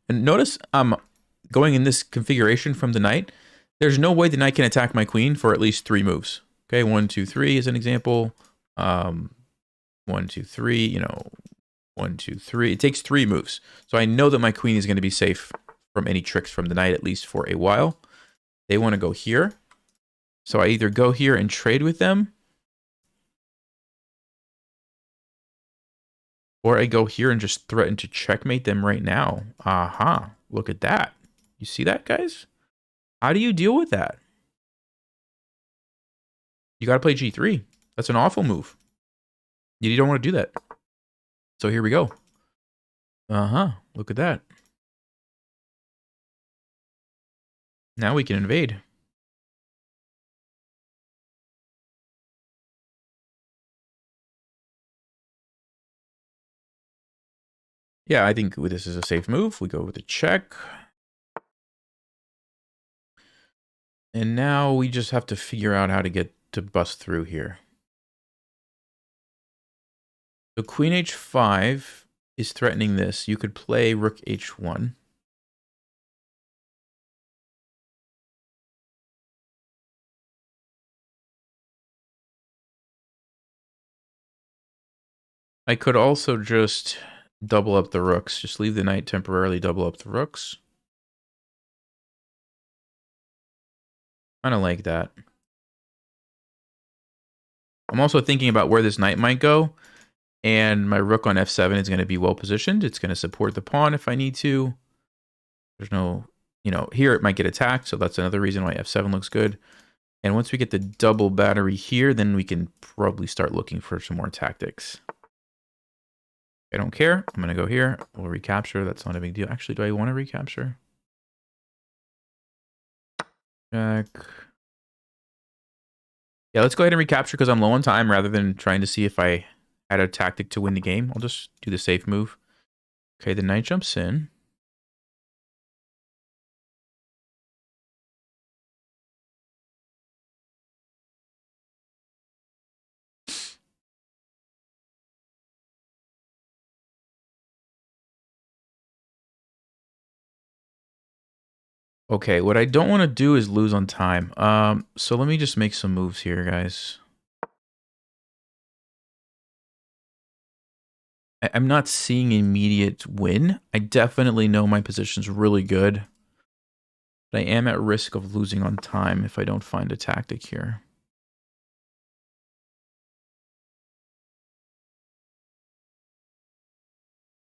S1: And notice I'm going in this configuration from the knight, there's no way the knight can attack my queen for at least 3 moves. Okay, 1, 2, 3 is an example. 1, 2, 3, you know, 1, 2, 3. It takes 3 moves. So I know that my queen is going to be safe from any tricks from the knight, at least for a while. They want to go here. So I either go here and trade with them, or I go here and just threaten to checkmate them right now. Aha, look at that. You see that, guys? How do you deal with that? You got to play g3. That's an awful move. You don't want to do that. So here we go. Look at that. Now we can invade. Yeah, I think this is a safe move. We go with a check. And now we just have to figure out how to get to bust through here. So queen h5 is threatening this. You could play rook h1. I could also just double up the rooks. Just leave the knight temporarily, double up the rooks. Kind of like that. I'm also thinking about where this knight might go. And my rook on f7 is going to be well positioned. It's going to support the pawn if I need to. There's no, you know, here it might get attacked. So that's another reason why f7 looks good. And once we get the double battery here, then we can probably start looking for some more tactics. I don't care. I'm going to go here. We'll recapture. That's not a big deal. Actually, do I want to recapture? Check. Yeah, let's go ahead and recapture because I'm low on time rather than trying to see if I had a tactic to win the game. I'll just do the safe move. Okay, the knight jumps in. Okay, what I don't want to do is lose on time. So let me just make some moves here, guys. I'm not seeing immediate win. I definitely know my position's really good. But I am at risk of losing on time if I don't find a tactic here.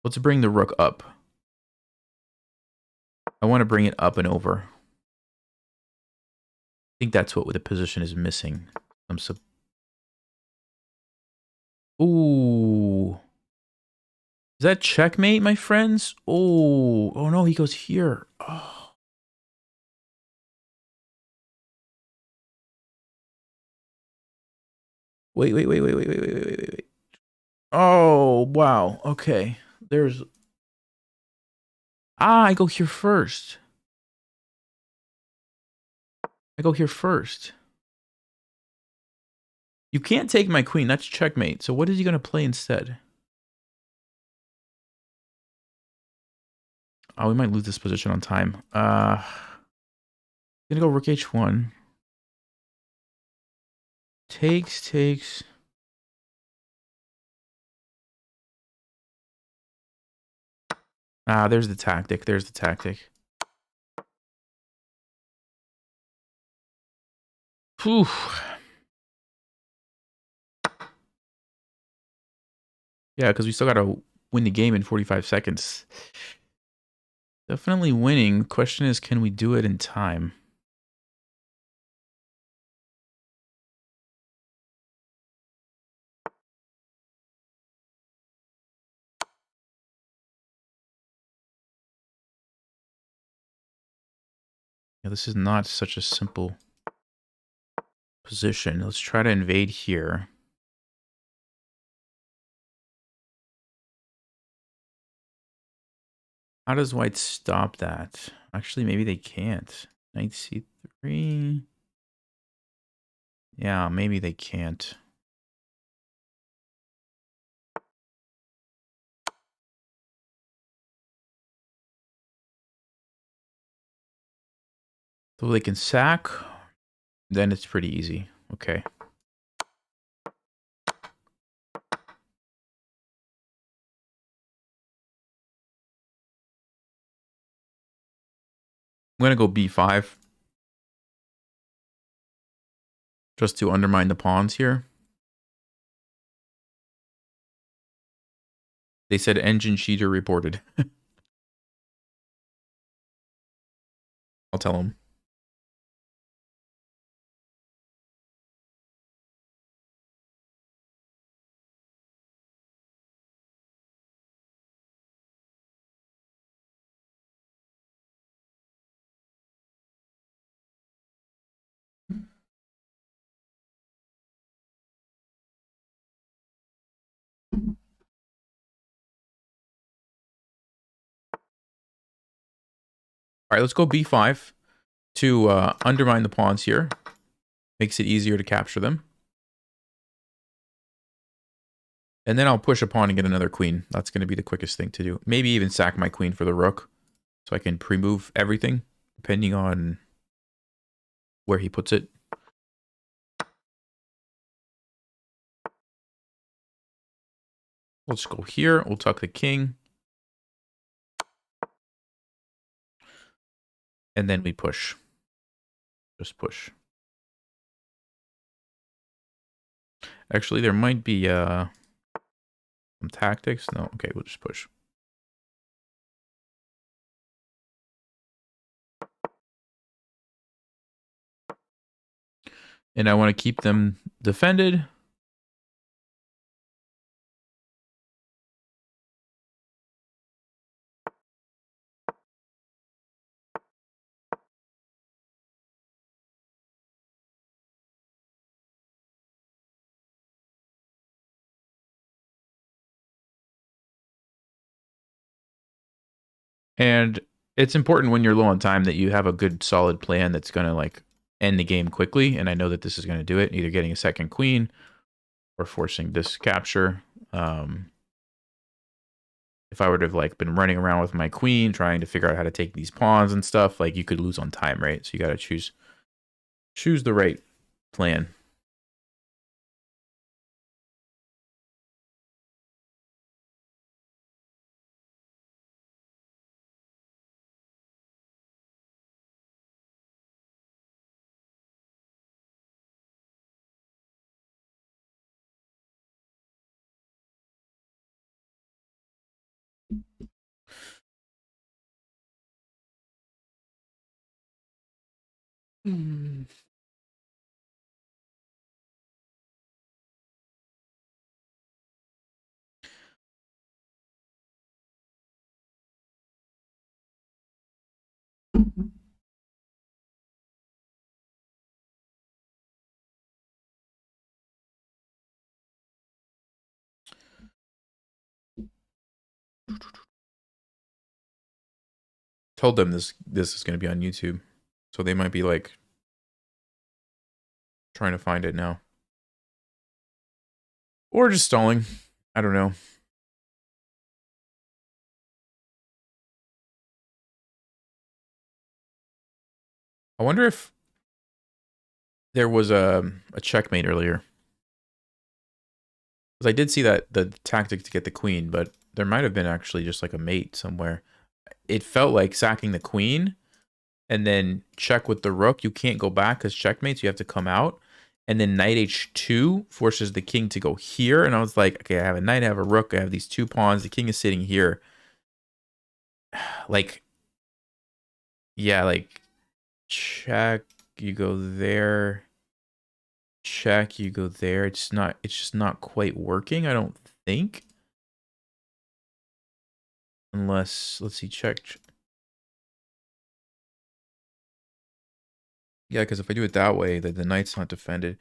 S1: Let's bring the rook up. I want to bring it up and over. I think that's what the position is missing. Ooh. Is that checkmate, my friends? Oh no, he goes here. Oh. Wait. Oh, wow. Okay. There's... I go here first. I go here first. You can't take my queen. That's checkmate. So what is he going to play instead? Oh, we might lose this position on time. Gonna go rook h1. Takes. Ah, there's the tactic. There's the tactic. Whew. Yeah, because we still got to win the game in 45 seconds. Definitely winning. Question is, can we do it in time? Yeah, this is not such a simple position. Let's try to invade here. How does white stop that? Actually, maybe they can't. Knight c3. Yeah, maybe they can't. So they can sack. Then it's pretty easy. Okay. I'm going to go b5. Just to undermine the pawns here. They said engine cheater reported. I'll tell them. All right, let's go b5 to undermine the pawns here. Makes it easier to capture them. And then I'll push a pawn and get another queen. That's going to be the quickest thing to do. Maybe even sack my queen for the rook. So I can pre-move everything, depending on where he puts it. We'll just go here. We'll tuck the king. And then we push. Just push. Actually, there might be some tactics. No, okay, we'll just push. And I want to keep them defended. And it's important when you're low on time that you have a good solid plan that's going to like end the game quickly. And I know that this is going to do it, either getting a second queen or forcing this capture. If I would have like been running around with my queen trying to figure out how to take these pawns and stuff, like you could lose on time, right? So you got to choose the right plan. Hmm. Told them this is going to be on YouTube, so they might be like trying to find it now, or just stalling. I don't know. I wonder if there was a checkmate earlier. Because I did see that the tactic to get the queen, but there might have been actually just like a mate somewhere. It felt like sacking the queen and then check with the rook. You can't go back because checkmates, you have to come out. And then knight h2 forces the king to go here. And I was like, okay, I have a knight, I have a rook, I have these two pawns. The king is sitting here. Like, yeah, like, check, you go there. Check, you go there. It's just not quite working, I don't think. Unless, let's see, check. Yeah, because if I do it that way, the knight's not defended.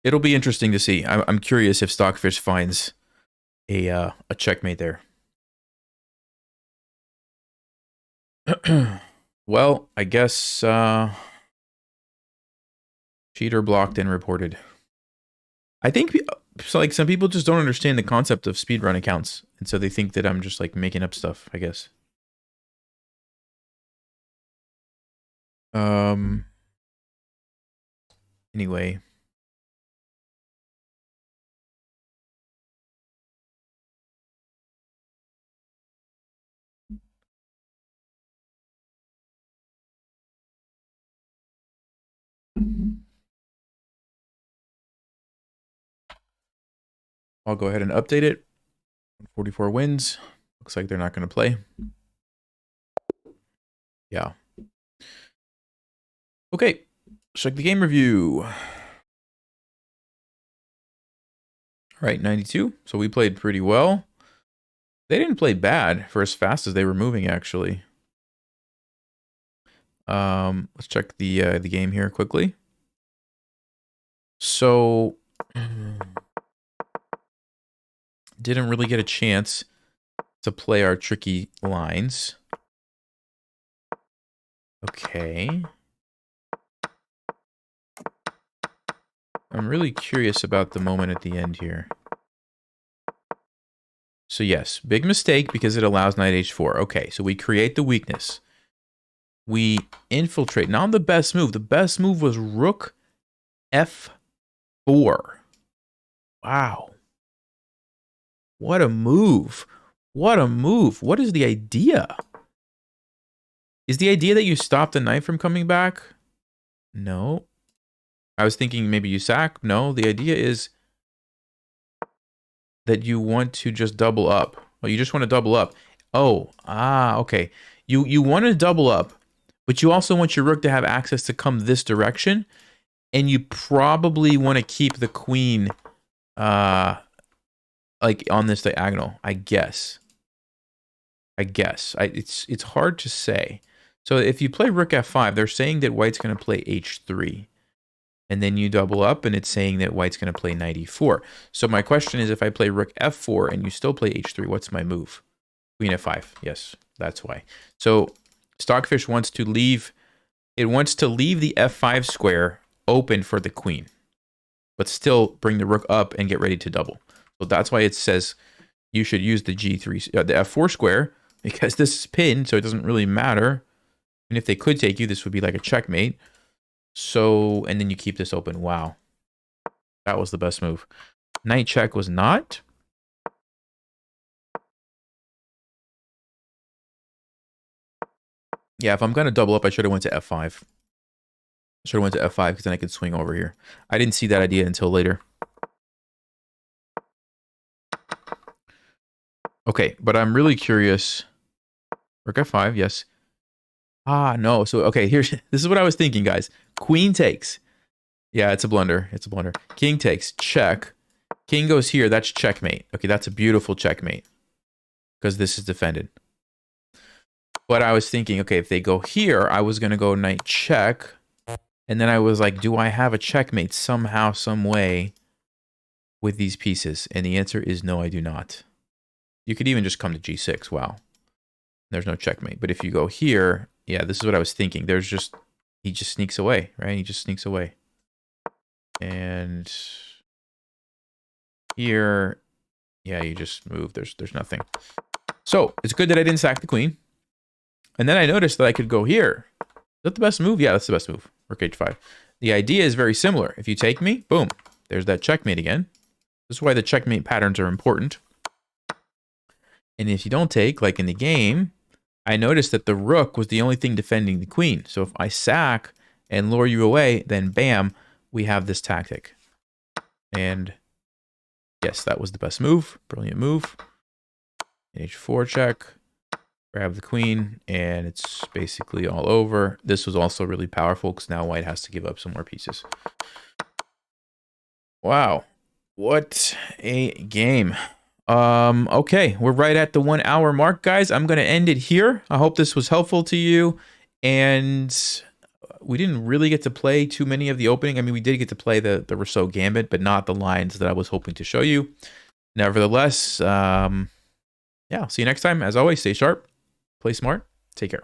S1: It'll be interesting to see. I'm curious if Stockfish finds a checkmate there. Well, I guess cheater blocked and reported. I think so, like some people just don't understand the concept of speedrun accounts, and so they think that I'm just like making up stuff, I guess. Anyway. I'll go ahead and update it. 44 wins. Looks like they're not going to play. Yeah. Okay. Check the game review. All right, 92. So we played pretty well. They didn't play bad for as fast as they were moving, actually. Let's check the game here quickly. So didn't really get a chance to play our tricky lines. Okay. I'm really curious about the moment at the end here. So yes, big mistake because it allows knight h4. Okay, so we create the weakness. We infiltrate. Not the best move. The best move was rook f4. Wow. What a move. What a move. What is the idea? Is the idea that you stop the knight from coming back? No. I was thinking maybe you sack. No, the idea is that you want to just double up. Oh, you just want to double up. Oh, okay. You want to double up, but you also want your rook to have access to come this direction, and you probably want to keep the queen like on this diagonal, I guess. It's hard to say. So if you play rook f5, they're saying that white's going to play h3. And then you double up, and it's saying that white's going to play knight e4. So my question is, if I play rook f4 and you still play h3, what's my move? Queen f5. Yes, that's why. So Stockfish wants to leave. It wants to leave the f5 square open for the queen, but still bring the rook up and get ready to double. So that's why it says you should use the g3, the f4 square, because this is pinned, so it doesn't really matter. And if they could take you, this would be like a checkmate. So, and then you keep this open. Wow. That was the best move. Knight check was not. Yeah, if I'm going to double up, I should have went to f5. I should have went to f5 because then I could swing over here. I didn't see that idea until later. Okay, but I'm really curious. Rook f5, yes. No. So, okay, this is what I was thinking, guys. Queen takes. Yeah, it's a blunder. It's a blunder. King takes. Check. King goes here. That's checkmate. Okay, that's a beautiful checkmate. Because this is defended. But I was thinking, okay, if they go here, I was going to go knight check. And then I was like, do I have a checkmate somehow, some way with these pieces? And the answer is no, I do not. You could even just come to g6. Wow. There's no checkmate. But if you go here, yeah, this is what I was thinking. He just sneaks away, right? He just sneaks away. And here, yeah, you just move. There's nothing. So it's good that I didn't sack the queen. And then I noticed that I could go here. Is that the best move? Yeah, that's the best move. Rook h5. The idea is very similar. If you take me, boom, there's that checkmate again. This is why the checkmate patterns are important. And if you don't take, like in the game, I noticed that the rook was the only thing defending the queen. So if I sack and lure you away, then bam, we have this tactic. And yes, that was the best move. Brilliant move. H4 check. Grab the queen, and it's basically all over. This was also really powerful because now white has to give up some more pieces. Wow. What a game. Okay, we're right at the 1 hour mark, guys. I'm going to end it here. I hope this was helpful to you. And we didn't really get to play too many of the opening. I mean, we did get to play the Rousseau Gambit, but not the lines that I was hoping to show you. Nevertheless, yeah, I'll see you next time. As always, stay sharp, play smart, take care.